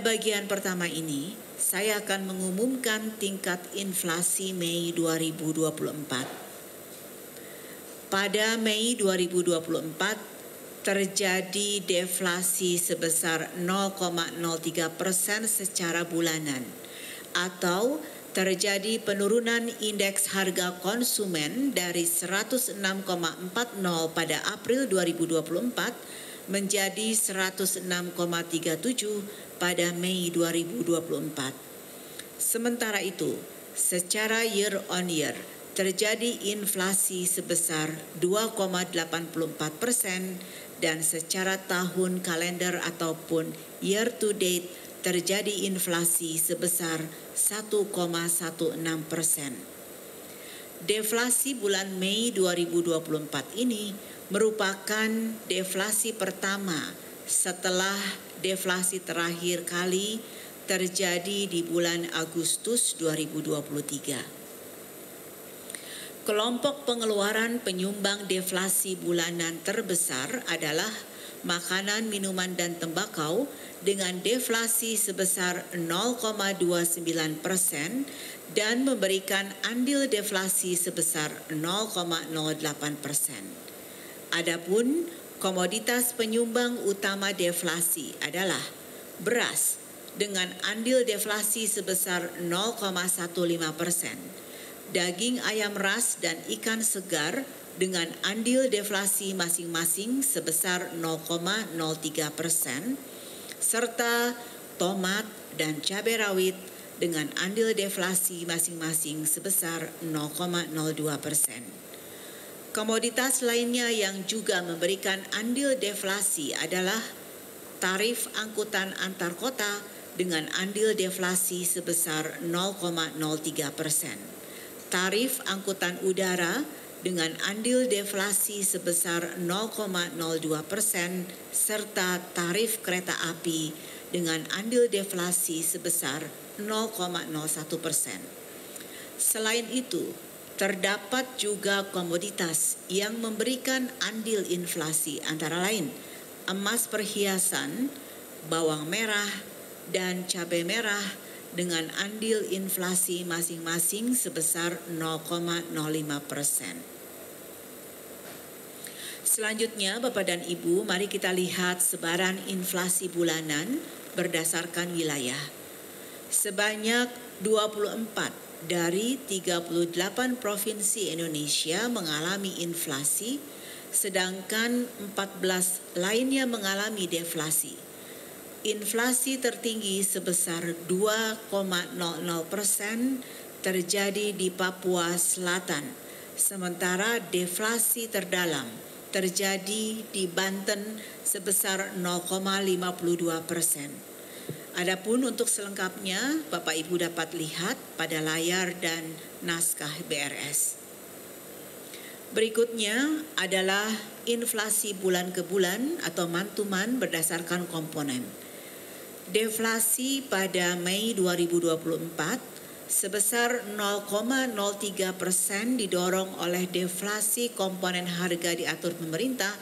bagian pertama ini, saya akan mengumumkan tingkat inflasi Mei 2024. Pada Mei 2024, terjadi deflasi sebesar 0,03% secara bulanan, atau terjadi penurunan indeks harga konsumen dari 106,40 pada April 2024 menjadi 106,37 pada Mei 2024. Sementara itu, secara year on year terjadi inflasi sebesar 2,84% dan secara tahun kalender ataupun year to date terjadi inflasi sebesar 1,16%. Deflasi bulan Mei 2024 ini merupakan deflasi pertama setelah deflasi terakhir kali terjadi di bulan Agustus 2023. Kelompok pengeluaran penyumbang deflasi bulanan terbesar adalah makanan, minuman, dan tembakau dengan deflasi sebesar 0,29% dan memberikan andil deflasi sebesar 0,08%. Adapun komoditas penyumbang utama deflasi adalah beras dengan andil deflasi sebesar 0,15%. Daging ayam ras dan ikan segar dengan andil deflasi masing-masing sebesar 0,03%, serta tomat dan cabai rawit dengan andil deflasi masing-masing sebesar 0,02%. Komoditas lainnya yang juga memberikan andil deflasi adalah tarif angkutan antar kota dengan andil deflasi sebesar 0,03%. Tarif angkutan udara dengan andil deflasi sebesar 0,02% serta tarif kereta api dengan andil deflasi sebesar 0,01%. Selain itu, terdapat juga komoditas yang memberikan andil inflasi antara lain emas perhiasan, bawang merah, dan cabai merah dengan andil inflasi masing-masing sebesar 0,05%. Selanjutnya, Bapak dan Ibu, mari kita lihat sebaran inflasi bulanan berdasarkan wilayah. Sebanyak 24 dari 38 provinsi Indonesia mengalami inflasi, sedangkan 14 lainnya mengalami deflasi. Inflasi tertinggi sebesar 2,00% terjadi di Papua Selatan, sementara deflasi terdalam terjadi di Banten sebesar 0,52%. Adapun untuk selengkapnya, Bapak Ibu dapat lihat pada layar dan naskah BRS. Berikutnya adalah inflasi bulan ke bulan atau month to month berdasarkan komponen. Deflasi pada Mei 2024 sebesar 0,03% didorong oleh deflasi komponen harga diatur pemerintah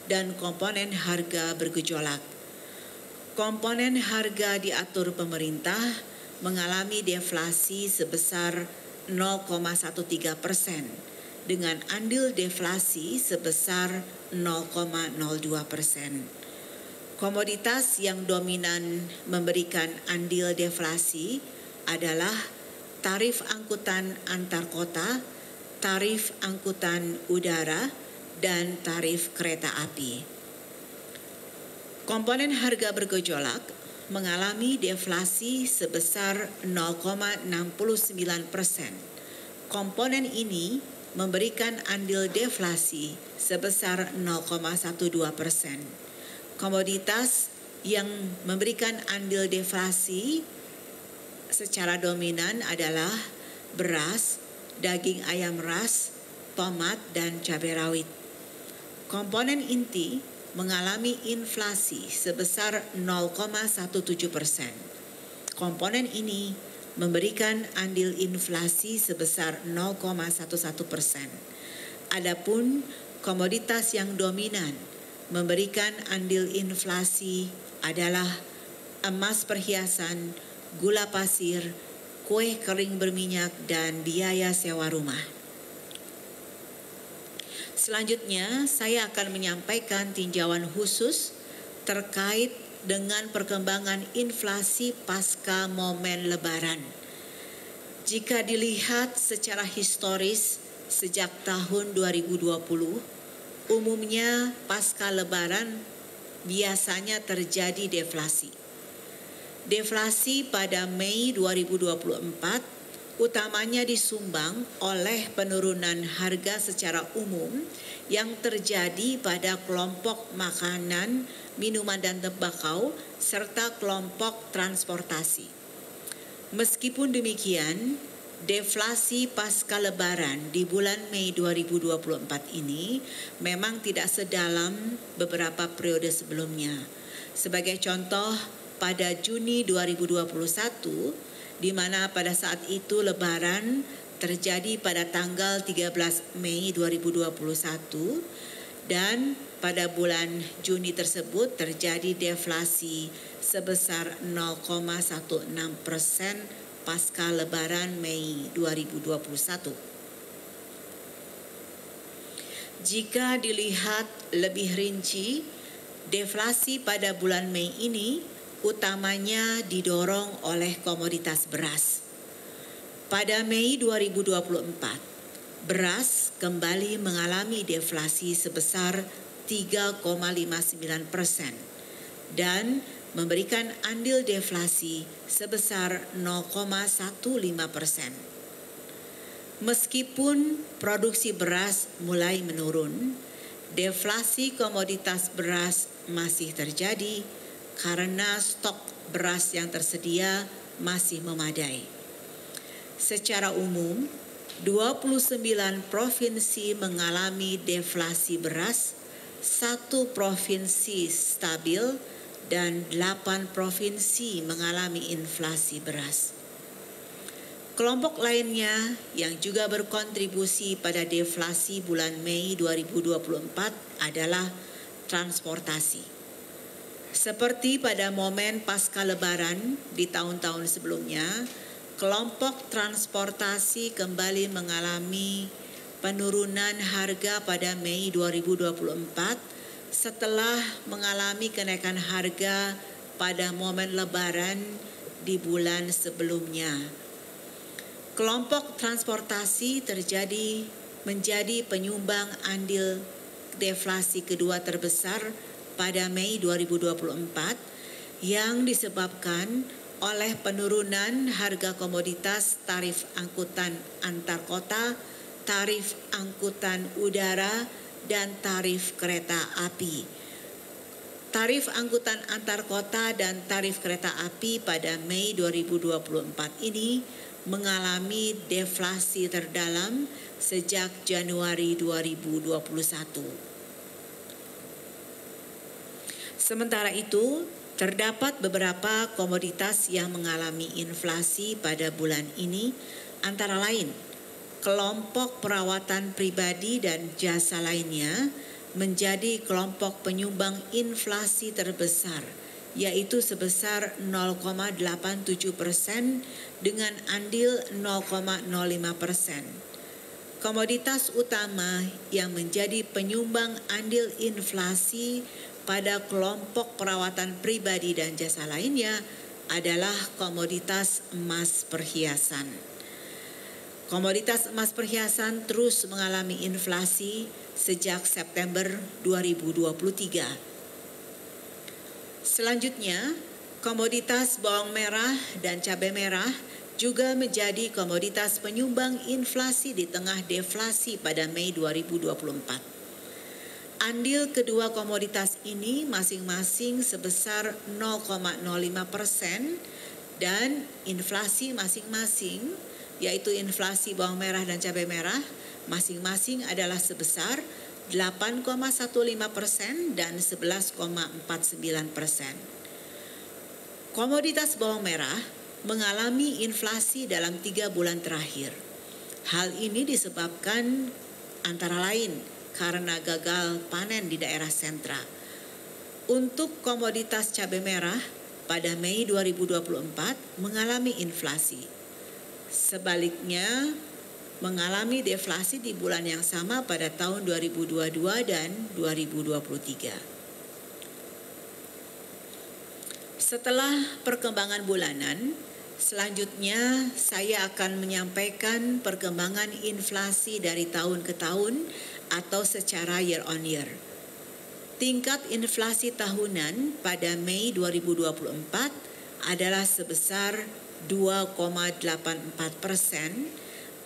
dan komponen harga bergejolak. Komponen harga diatur pemerintah mengalami deflasi sebesar 0,13% dengan andil deflasi sebesar 0,02%. Komoditas yang dominan memberikan andil deflasi adalah tarif angkutan antar kota, tarif angkutan udara, dan tarif kereta api. Komponen harga bergejolak mengalami deflasi sebesar 0,69%. Komponen ini memberikan andil deflasi sebesar 0,12%. Komoditas yang memberikan andil deflasi secara dominan adalah beras, daging ayam ras, tomat, dan cabai rawit. Komponen inti mengalami inflasi sebesar 0,17%. Komponen ini memberikan andil inflasi sebesar 0,11%. Adapun komoditas yang dominan memberikan andil inflasi adalah emas perhiasan, gula pasir, kue kering berminyak, dan biaya sewa rumah. Selanjutnya, saya akan menyampaikan tinjauan khusus terkait dengan perkembangan inflasi pasca momen Lebaran. Jika dilihat secara historis sejak tahun 2020, umumnya pasca Lebaran biasanya terjadi deflasi. Deflasi pada Mei 2024 utamanya disumbang oleh penurunan harga secara umum yang terjadi pada kelompok makanan, minuman dan tembakau, serta kelompok transportasi. Meskipun demikian, deflasi pasca Lebaran di bulan Mei 2024 ini memang tidak sedalam beberapa periode sebelumnya. Sebagai contoh, pada Juni 2021, di mana pada saat itu Lebaran terjadi pada tanggal 13 Mei 2021 dan pada bulan Juni tersebut terjadi deflasi sebesar 0,16% pasca Lebaran Mei 2021. Jika dilihat lebih rinci, deflasi pada bulan Mei ini utamanya didorong oleh komoditas beras. Pada Mei 2024, beras kembali mengalami deflasi sebesar 3,59% dan memberikan andil deflasi sebesar 0,15%. Meskipun produksi beras mulai menurun, deflasi komoditas beras masih terjadi karena stok beras yang tersedia masih memadai. Secara umum, 29 provinsi mengalami deflasi beras, 1 provinsi stabil, dan 8 provinsi mengalami inflasi beras. Kelompok lainnya yang juga berkontribusi pada deflasi bulan Mei 2024 adalah transportasi. Seperti pada momen pasca Lebaran di tahun-tahun sebelumnya, kelompok transportasi kembali mengalami penurunan harga pada Mei 2024 setelah mengalami kenaikan harga pada momen Lebaran di bulan sebelumnya. Kelompok transportasi menjadi penyumbang andil deflasi kedua terbesar pada Mei 2024 yang disebabkan oleh penurunan harga komoditas tarif angkutan antar kota, tarif angkutan udara, dan tarif kereta api. Tarif angkutan antar kota dan tarif kereta api pada Mei 2024 ini mengalami deflasi terdalam sejak Januari 2021. Sementara itu, terdapat beberapa komoditas yang mengalami inflasi pada bulan ini, antara lain kelompok perawatan pribadi dan jasa lainnya menjadi kelompok penyumbang inflasi terbesar, yaitu sebesar 0,87% dengan andil 0,05%. Komoditas utama yang menjadi penyumbang andil inflasi pada kelompok perawatan pribadi dan jasa lainnya adalah komoditas emas perhiasan. Komoditas emas perhiasan terus mengalami inflasi sejak September 2023. Selanjutnya, komoditas bawang merah dan cabai merah juga menjadi komoditas penyumbang inflasi di tengah deflasi pada Mei 2024. Andil kedua komoditas ini masing-masing sebesar 0,05% dan inflasi masing-masing, yaitu inflasi bawang merah dan cabai merah, masing-masing adalah sebesar 8,15% dan 11,49%. Komoditas bawang merah mengalami inflasi dalam 3 bulan terakhir. Hal ini disebabkan antara lain karena gagal panen di daerah sentra. Untuk komoditas cabai merah, pada Mei 2024 mengalami inflasi. Sebaliknya, mengalami deflasi di bulan yang sama pada tahun 2022 dan 2023. Setelah perkembangan bulanan, selanjutnya saya akan menyampaikan perkembangan inflasi dari tahun ke tahun atau secara year on year. Tingkat inflasi tahunan pada Mei 2024 adalah sebesar 2,84%,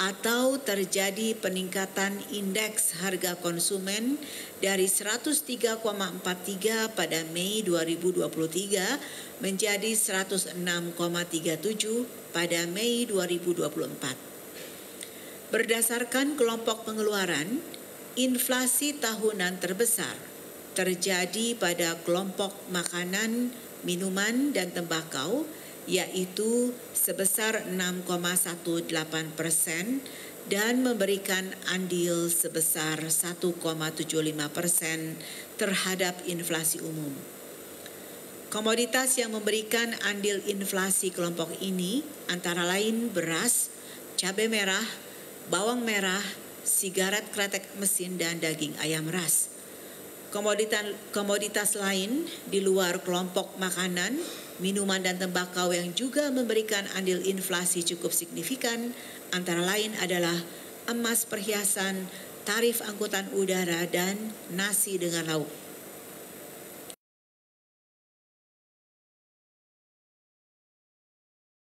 atau terjadi peningkatan indeks harga konsumen dari 103,43 pada Mei 2023 menjadi 106,37 pada Mei 2024. Berdasarkan kelompok pengeluaran, inflasi tahunan terbesar terjadi pada kelompok makanan, minuman, dan tembakau, yaitu sebesar 6,18% dan memberikan andil sebesar 1,75% terhadap inflasi umum. Komoditas yang memberikan andil inflasi kelompok ini antara lain beras, cabai merah, bawang merah, sigaret kretek mesin, dan daging ayam ras. Komoditas lain di luar kelompok makanan, minuman, dan tembakau yang juga memberikan andil inflasi cukup signifikan antara lain adalah emas perhiasan, tarif angkutan udara, dan nasi dengan lauk.